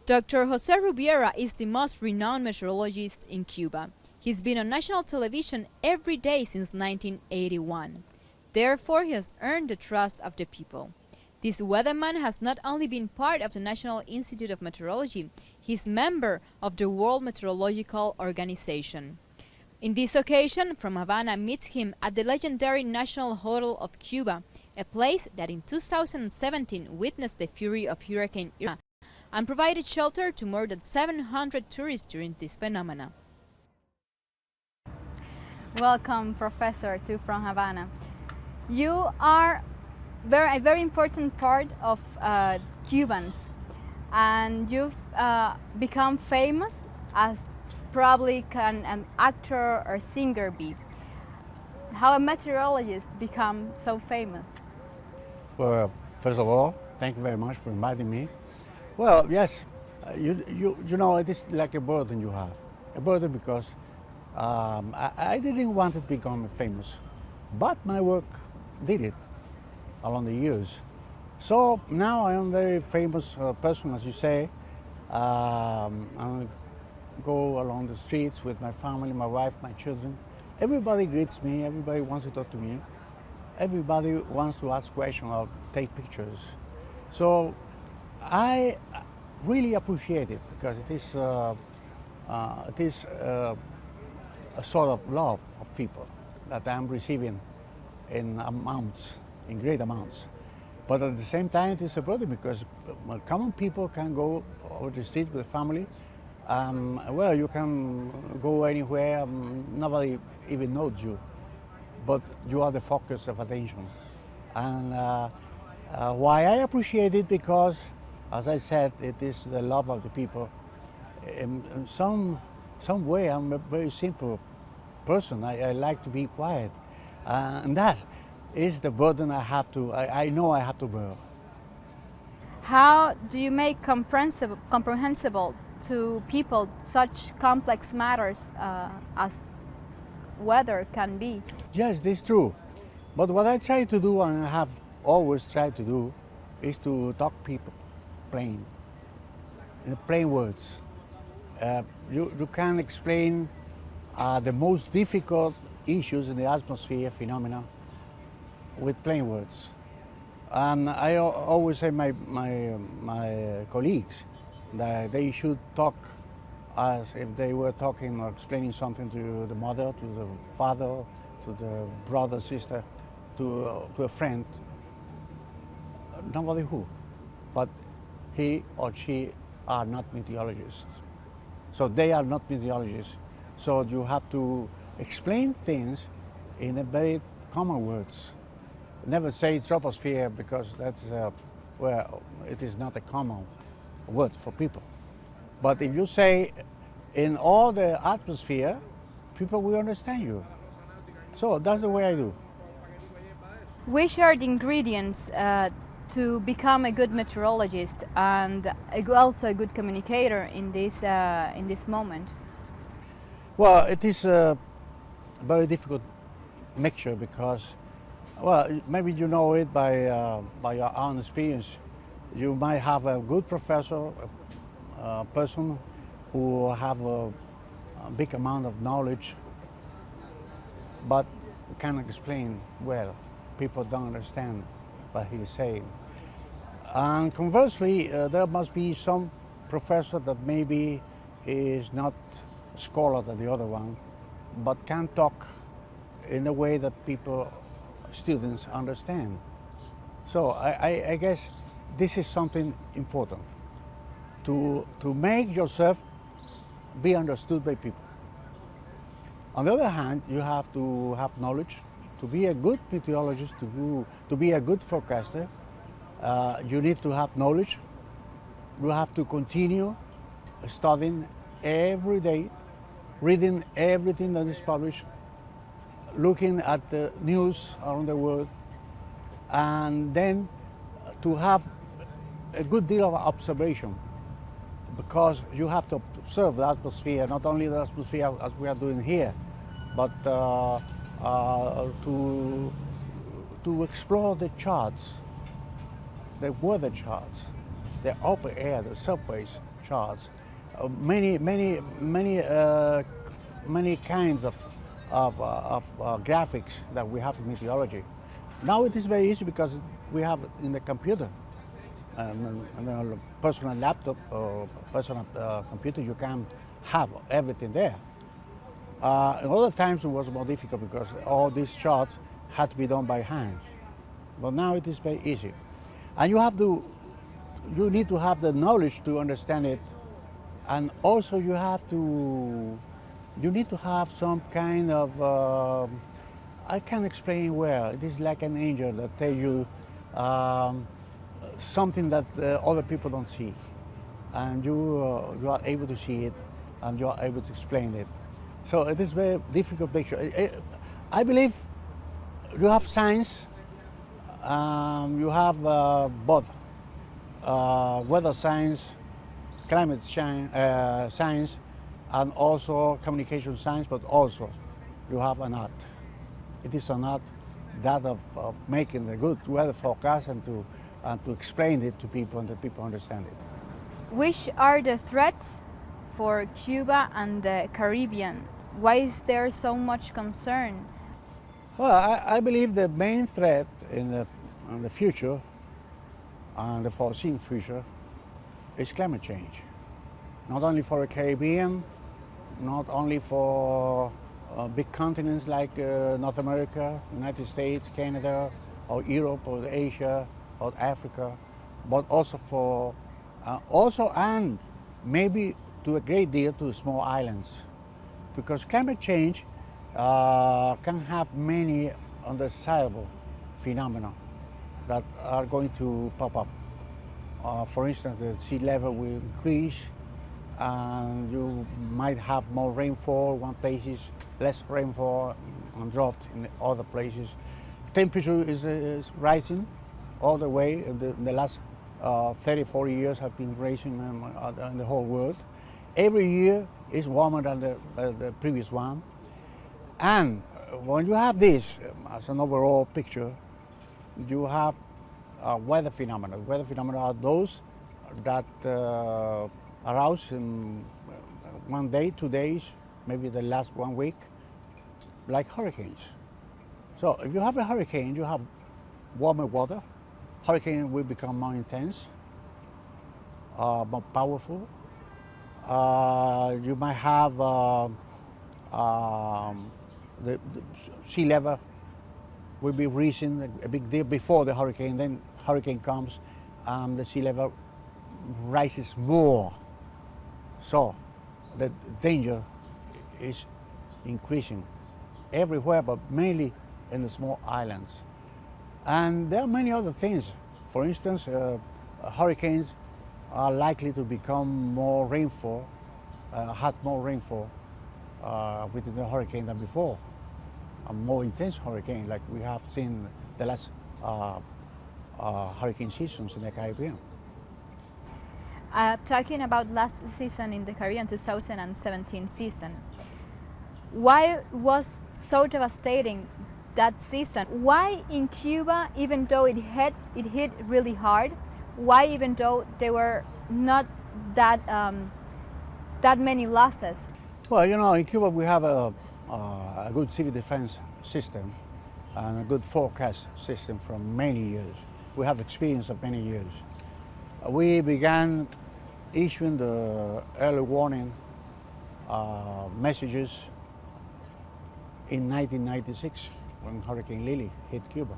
Dr. Jose Rubiera is the most renowned meteorologist in Cuba. He's been on national television every day since 1981. Therefore, he has earned the trust of the people. This weatherman has not only been part of the National Institute of Meteorology, he's member of the World Meteorological Organization. In this occasion, From Havana meets him at the legendary National Hotel of Cuba, a place that in 2017 witnessed the fury of Hurricane Irma and provided shelter to more than 700 tourists during this phenomena. Welcome, Professor, to From Havana. You are a very important part of Cubans, and you've become famous as probably can an actor or singer be. How a meteorologist become so famous? Well, first of all, thank you very much for inviting me. Well, yes, you know, it is like a burden you have. A burden because I didn't want to become famous, but my work did it along the years. So now I am a very famous person, as you say. I go along the streets with my family, my wife, my children. Everybody greets me, everybody wants to talk to me. Everybody wants to ask questions or take pictures. So I really appreciate it because it is a sort of love of people that I'm receiving in amounts, in great amounts. But at the same time, it is a burden because common people can go over the street with family. Well, you can go anywhere, nobody even knows you, but you are the focus of attention. And why I appreciate it because, as I said, it is the love of the people. In some way, I'm a very simple person. I like to be quiet, and that is the burden I know I have to bear. How do you make comprehensible to people such complex matters as weather can be? Yes, this is true. But what I try to do, and I have always tried to do, is to talk people plain, in plain words. You can explain the most difficult issues in the atmosphere phenomena with plain words. And I always say my colleagues that they should talk as if they were talking or explaining something to the mother, to the father, to the brother, sister, to a friend, nobody who, but he or she are not meteorologists. So they are not meteorologists. So you have to explain things in a very common words. Never say troposphere because that's well, it is not a common word for people. But if you say in all the atmosphere, people will understand you. So that's the way I do. Which are the ingredients to become a good meteorologist and also a good communicator in this moment? Well, it is a very difficult mixture because, well, maybe you know it by your own experience. You might have a good professor, a person who have a big amount of knowledge, but can explain well. People don't understand what he's saying. And conversely, there must be some professor that maybe is not a scholar than the other one, but can talk in a way that people, students understand. So I guess this is something important, to make yourself be understood by people. On the other hand, you have to have knowledge. To be a good meteorologist, to be a good forecaster, you need to have knowledge. You have to continue studying every day, reading everything that is published, looking at the news around the world, and then to have a good deal of observation, because you have to observe the atmosphere, not only the atmosphere as we are doing here, but to explore the charts, the weather charts, the upper air, the surface charts, many kinds of graphics that we have in meteorology. Now it is very easy because we have in the computer, on a personal laptop or personal computer, you can have everything there. In other times it was more difficult because all these charts had to be done by hand. But now it is very easy. And you need to have the knowledge to understand it, and also you need to have some kind of, I can't explain well, it is like an angel that tell you something that other people don't see. And you are able to see it, and you are able to explain it. So it is very difficult picture. I believe you have science, you have both weather science, climate science, and also communication science, but also you have an art. It is an art, that of making a good weather forecast and to explain it to people and that people understand it. Which are the threats for Cuba and the Caribbean? Why is there so much concern? Well, I believe the main threat in the future, and the foreseen future, is climate change. Not only for the Caribbean, not only for big continents like North America, United States, Canada, or Europe, or Asia, or Africa, but also for, and maybe to a great deal to small islands. Because climate change can have many undesirable phenomena that are going to pop up. For instance, the sea level will increase, and you might have more rainfall in one places, less rainfall and drought in other places. Temperature is rising all the way. In the last 30, 40 years have been rising in the whole world. Every year is warmer than the previous one. And when you have this as an overall picture, you have weather phenomena. Weather phenomena are those that arouse in 1 day, 2 days, maybe the last 1 week, like hurricanes. So if you have a hurricane, you have warmer water. Hurricane will become more intense, more powerful. You might have the sea level will be rising a big deal before the hurricane. Then hurricane comes, the sea level rises more. So the danger is increasing everywhere, but mainly in the small islands. And there are many other things. For instance, hurricanes are likely to become more rainfall, had more rainfall within the hurricane than before. A more intense hurricane like we have seen the last hurricane seasons in the Caribbean. Talking about last season in the Caribbean, 2017 season, why was so devastating that season? Why in Cuba, even though it hit really hard, why even though there were not that many losses? Well, you know, in Cuba we have a good civil defense system and a good forecast system for many years. We have experience of many years. We began issuing the early warning messages in 1996 when Hurricane Lily hit Cuba.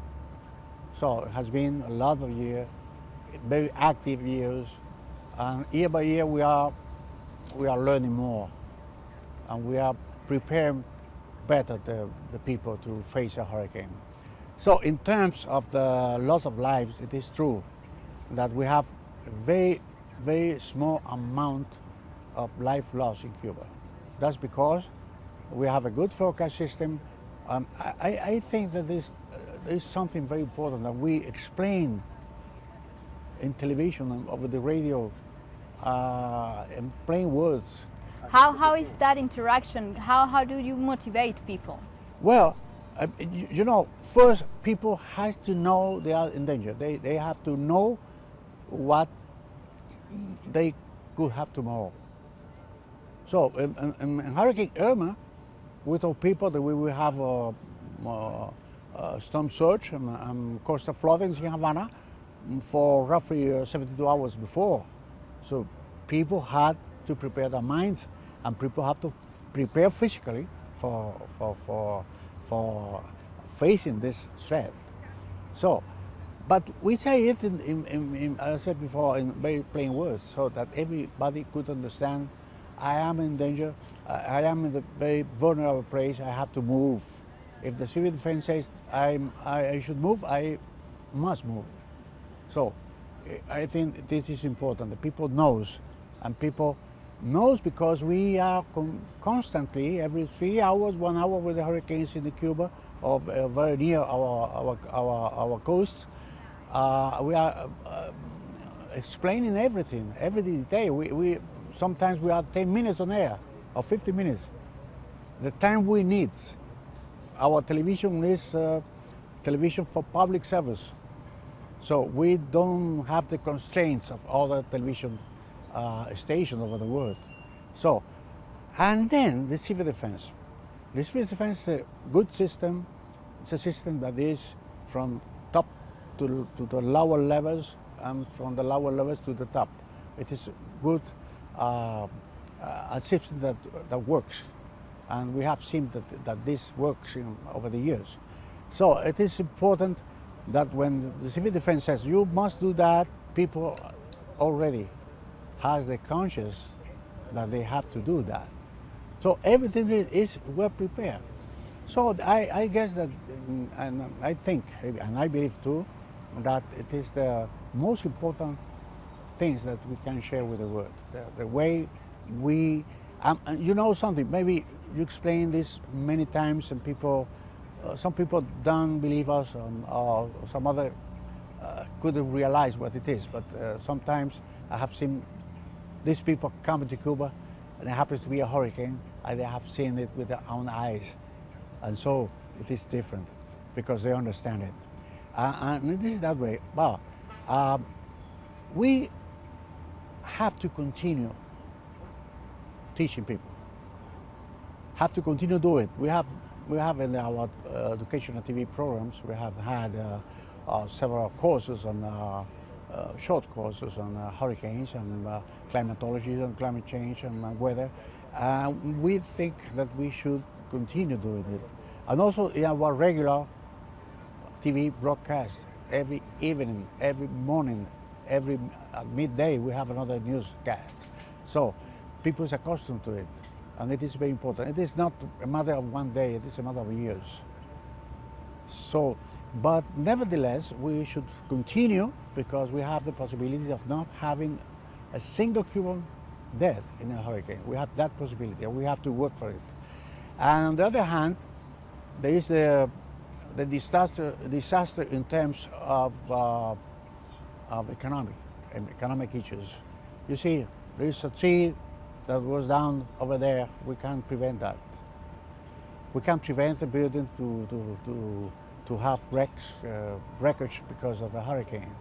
So it has been a lot of years, very active years, and year by year we are learning more, and we are preparing better the people to face a hurricane. So in terms of the loss of lives, it is true that we have a very, very small amount of life loss in Cuba. That's because we have a good forecast system. I think that there is something very important that we explain in television and over the radio in plain words. How is that interaction? How do you motivate people? Well, you know, first people have to know they are in danger. They have to know what they could have tomorrow. So in Hurricane Irma, we told people that we will have a storm surge and coastal floodings in Havana for roughly 72 hours before. So people had to prepare their minds, and people have to prepare physically for facing this threat. So, but we say it as I said before, in very plain words, so that everybody could understand. I am in danger. I am in the very vulnerable place. I have to move. If the civil defense says I should move, I must move. So I think this is important. The people knows, and people knows because we are constantly, every 3 hours, 1 hour with the hurricanes in the Cuba, or very near our coast. We are explaining everything, every detail. Sometimes we are 10 minutes on air, or 50 minutes. The time we need. Our television is television for public service. So we don't have the constraints of other television stations over the world. So, and then the civil defense. The civil defense is a good system. It's a system that is from top to the lower levels, and from the lower levels to the top. It is good. A system that works, and we have seen that this works over the years. So it is important that when the civil defense says you must do that, people already has the conscience that they have to do that. So everything is well prepared. So I guess that, and I think, and I believe too, that it is the most important things that we can share with the world. The way we, you know something, maybe you explain this many times and people, some people don't believe us, or some other couldn't realize what it is, but sometimes I have seen these people coming to Cuba and it happens to be a hurricane and they have seen it with their own eyes. And so it is different because they understand it. And it is that way. Well, we have to continue teaching people. Have to continue doing it. We have in our educational TV programs, we have had several courses on short courses on hurricanes and climatology and climate change and weather. We think that we should continue doing it. And also in our regular TV broadcast, every evening, every morning, every midday, we have another newscast. So people are accustomed to it, and it is very important. It is not a matter of one day, it is a matter of years. So, but nevertheless, we should continue because we have the possibility of not having a single Cuban death in a hurricane. We have that possibility, and we have to work for it. And on the other hand, there is the disaster in terms of economic issues. You see, there is a tree that was down over there. We can't prevent that. We can't prevent the building to have wreckage because of a hurricane.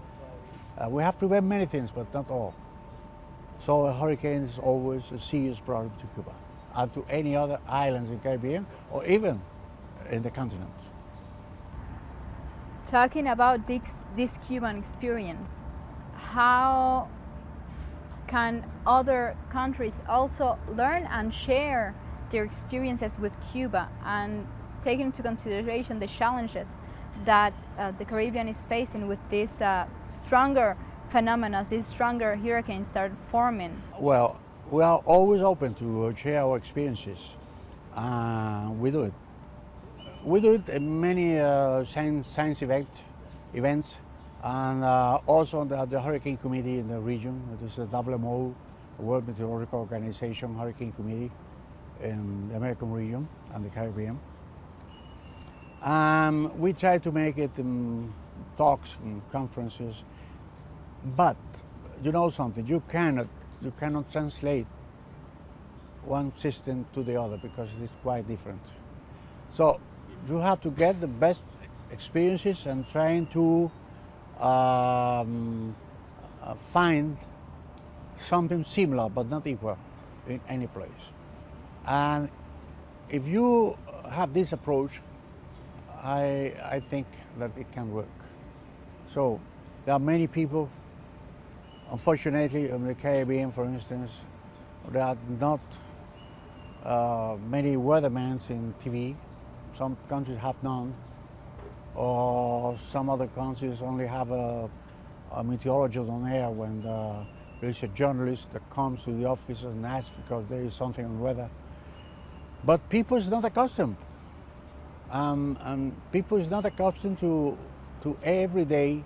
We have to prevent many things, but not all. So a hurricane is always a serious problem to Cuba and to any other islands in the Caribbean or even in the continent. Talking about this Cuban experience, how can other countries also learn and share their experiences with Cuba and take into consideration the challenges that the Caribbean is facing with these stronger phenomena, these stronger hurricanes that are forming? Well, we are always open to share our experiences. We do it. We do it in many science events, and also on the Hurricane Committee in the region. It is the WMO, World Meteorological Organization Hurricane Committee in the American region and the Caribbean. We try to make it in talks and conferences, but you know something, you cannot translate one system to the other because it is quite different. So you have to get the best experiences and trying to find something similar but not equal in any place. And if you have this approach, I think that it can work. So there are many people, unfortunately, in the Caribbean, for instance, there are not many weathermen in TV. Some countries have none, or some other countries only have a meteorologist on air when there is a journalist that comes to the office and asks because there is something on weather. But people is not accustomed. And people is not accustomed to every day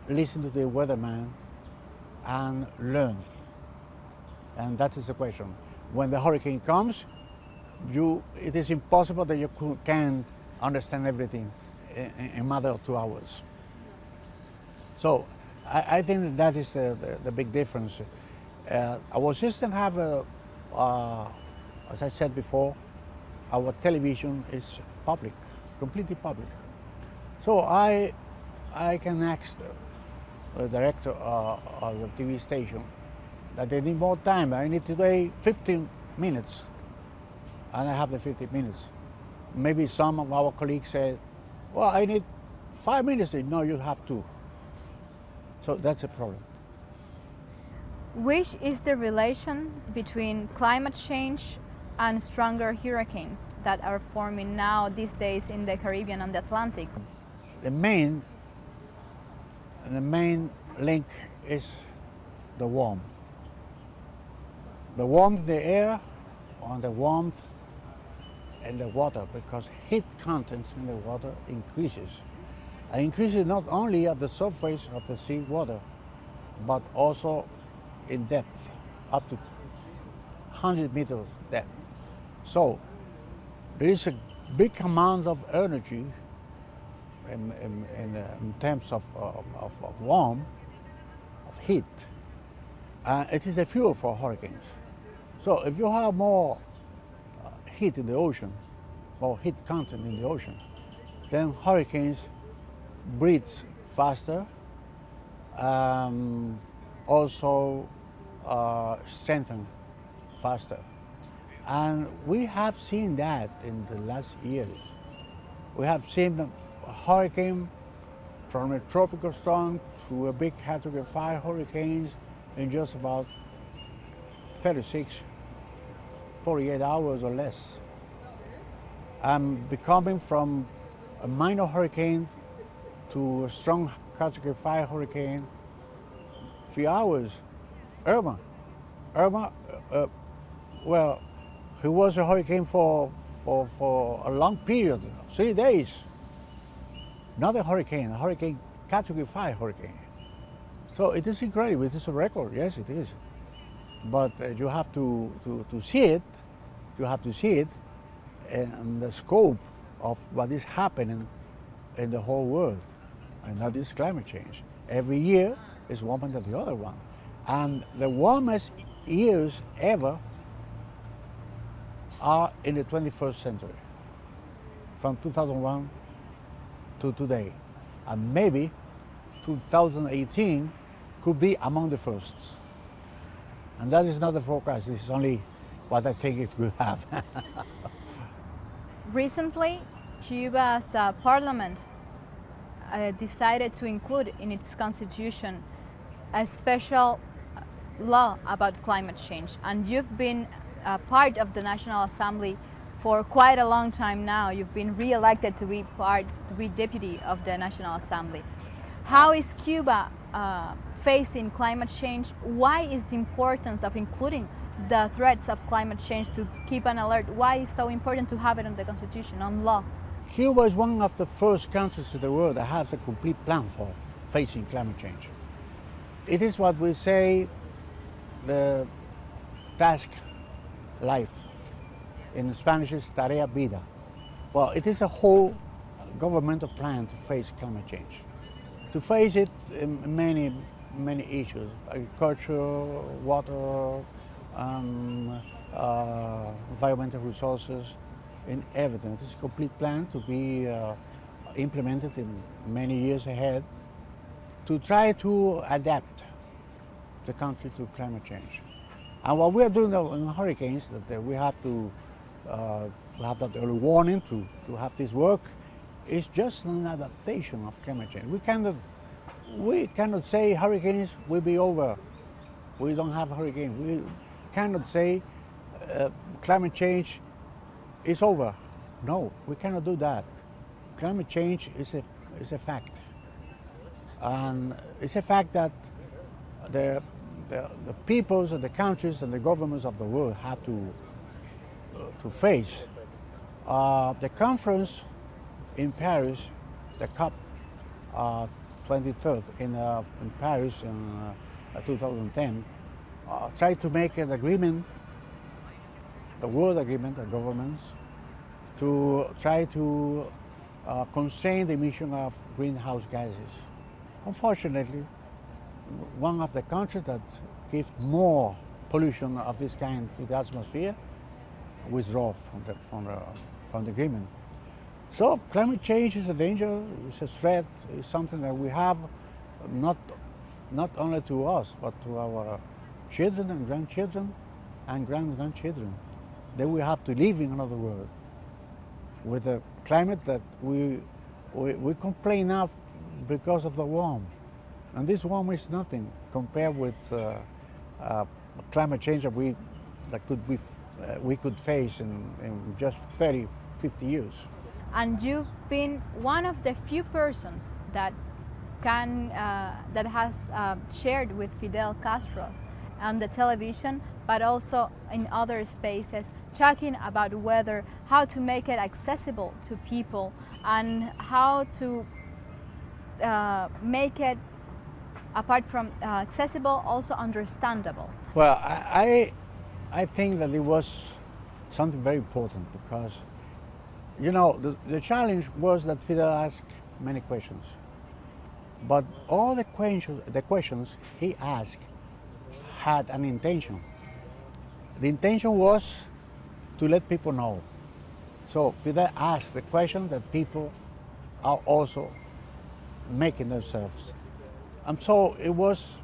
listen to the weatherman and learn. And that is the question. When the hurricane comes, it is impossible that you can understand everything in a matter of 2 hours. So I think that is the big difference. Our system have, as I said before, our television is public, completely public. So I can ask the director of the TV station that they need more time. I need today 15 minutes, and I have the 15 minutes. Maybe some of our colleagues say, well, I need 5 minutes. No, you have 2. So that's a problem. Which is the relation between climate change and stronger hurricanes that are forming now these days in the Caribbean and the Atlantic? The main link is the warmth. The warmth in the air and the warmth in the water, because heat content in the water increases. And increases not only at the surface of the sea water, but also in depth, up to 100 meters depth. So there is a big amount of energy in terms of warmth, of heat. It is a fuel for hurricanes. So if you have more heat in the ocean, more heat content in the ocean, then hurricanes breathe faster, also strengthen faster. And we have seen that in the last years. We have seen a hurricane from a tropical storm to a big Category 5 hurricanes in just about 36, 48 hours or less. And becoming from a minor hurricane to a strong Category 5 hurricane, few hours. Irma, well, it was a hurricane for a long period, 3 days. Not a hurricane Category 5 hurricane. So it is incredible, it is a record, yes it is. But you have to see it, you have to see it in the scope of what is happening in the whole world. And that is climate change. Every year is warmer than the other one. And the warmest years ever are in the 21st century, from 2001 to today. And maybe 2018 could be among the first. And that is not the forecast, this is only what I think it will have. Recently, Cuba's parliament decided to include in its constitution a special law about climate change. And you've been part of the National Assembly for quite a long time now. You've been re-elected to be deputy of the National Assembly. How is Cuba facing climate change? Why is the importance of including the threats of climate change to keep an alert? Why is it so important to have it in the Constitution, on law? Cuba is one of the first countries in the world that has a complete plan for facing climate change. It is what we say the task life. In Spanish is tarea vida. Well, it is a whole governmental plan to face climate change. To face it in many issues, agriculture, water, environmental resources, in everything. It is a complete plan to be implemented in many years ahead to try to adapt the country to climate change. And what we are doing now in hurricanes, that we have to have that early warning to have this work, is just an adaptation of climate change. We cannot say hurricanes will be over. We don't have hurricanes. We cannot say climate change is over. No, we cannot do that. Climate change is a fact. And it's a fact that the peoples and the countries and the governments of the world have to face. The conference in Paris, the COP 23rd in Paris in 2010, tried to make an agreement, the world agreement of governments, to try to constrain the emission of greenhouse gases. Unfortunately, one of the countries that gives more pollution of this kind to the atmosphere withdraw from the agreement. So climate change is a danger, it's a threat, it's something that we have not only to us, but to our children and grandchildren and grandchildren. Then we have to live in another world with a climate that we complain of because of the warm. And this warm is nothing compared with climate change that we could face in just 30, 50 years. And you've been one of the few persons that has shared with Fidel Castro on the television, but also in other spaces, talking about weather, how to make it accessible to people, and how to make it, apart from accessible, also understandable. Well, I think that it was something very important because, you know, the challenge was that Fidel asked many questions, but all the questions he asked had an intention. The intention was to let people know. So Fidel asked the question that people are also making themselves. And so it was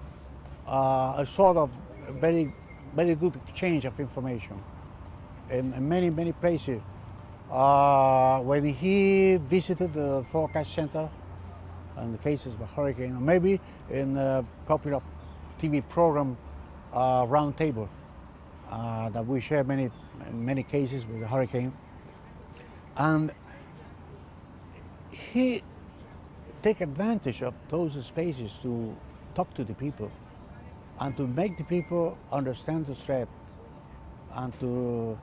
a sort of very good exchange of information in many places. When he visited the forecast center in the cases of a hurricane, or maybe in a popular TV program, Round Table, that we share many cases with the hurricane. And he take advantage of those spaces to talk to the people and to make the people understand the threat and to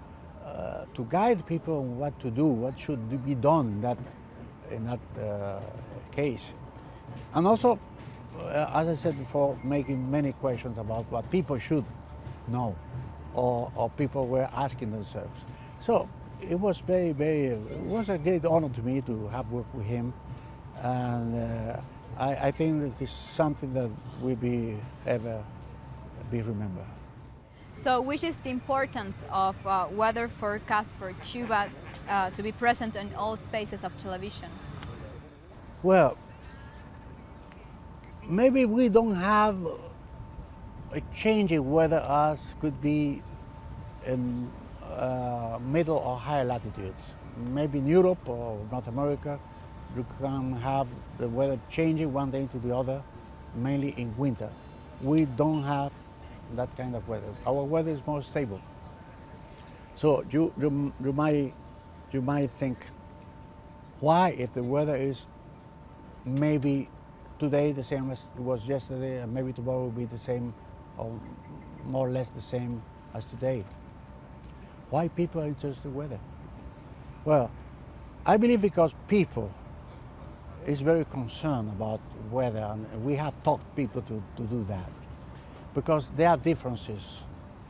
guide people on what to do, what should be done in that case. And also, as I said before, making many questions about what people should know or people were asking themselves. So it was it was a great honor to me to have worked with him. And I think that this is something that will ever be remembered. So which is the importance of weather forecast for Cuba to be present in all spaces of television? Well, maybe we don't have a change in weather as could be in middle or higher latitudes. Maybe in Europe or North America, you can have the weather changing one day to the other, mainly in winter. We don't have that kind of weather. Our weather is more stable. So you might think, why, if the weather is maybe today the same as it was yesterday, and maybe tomorrow will be the same, or more or less the same as today? Why people are interested in weather? Well, I believe because people is very concerned about weather, and we have taught people to do that. Because there are differences,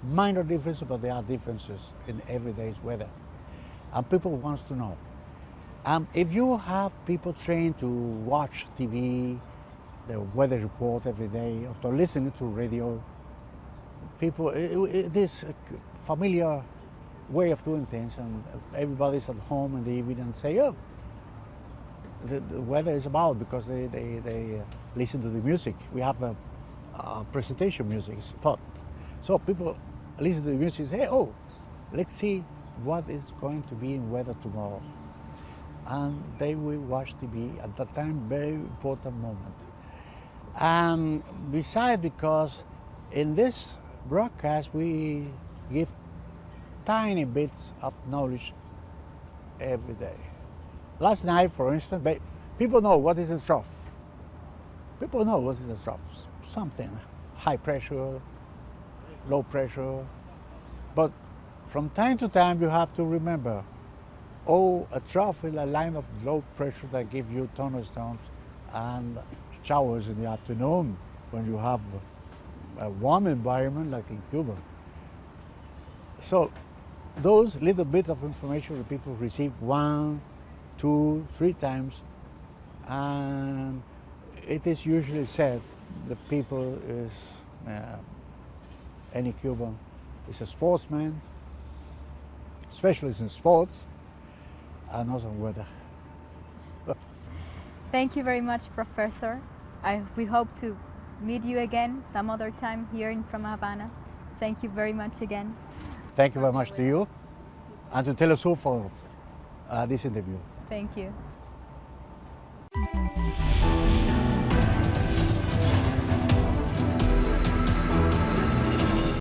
minor differences, but there are differences in everyday's weather. And people want to know. If you have people trained to watch TV, the weather report every day, or to listen to radio, people, it is a familiar way of doing things, and everybody's at home in the evening and say, oh, the weather is about, because they listen to the music. We have presentation music spot. So people listen to the music and say, oh, let's see what is going to be in weather tomorrow. And they will watch TV at that time, very important moment. And besides, because in this broadcast we give tiny bits of knowledge every day. Last night, for instance, people know what is a trough. People know what is a trough. Something, high pressure, low pressure. But from time to time you have to remember, oh, a trough is a line of low pressure that gives you thunderstorms and showers in the afternoon when you have a warm environment like in Cuba. So those little bits of information that people receive 1, 2, 3 times, and it is usually said that people is, any Cuban is a sportsman, specialist in sports, and also in weather. Thank you very much, Professor. We hope to meet you again some other time here from Havana. Thank you very much again. Thank you very much to you and to Telesur for this interview. Thank you.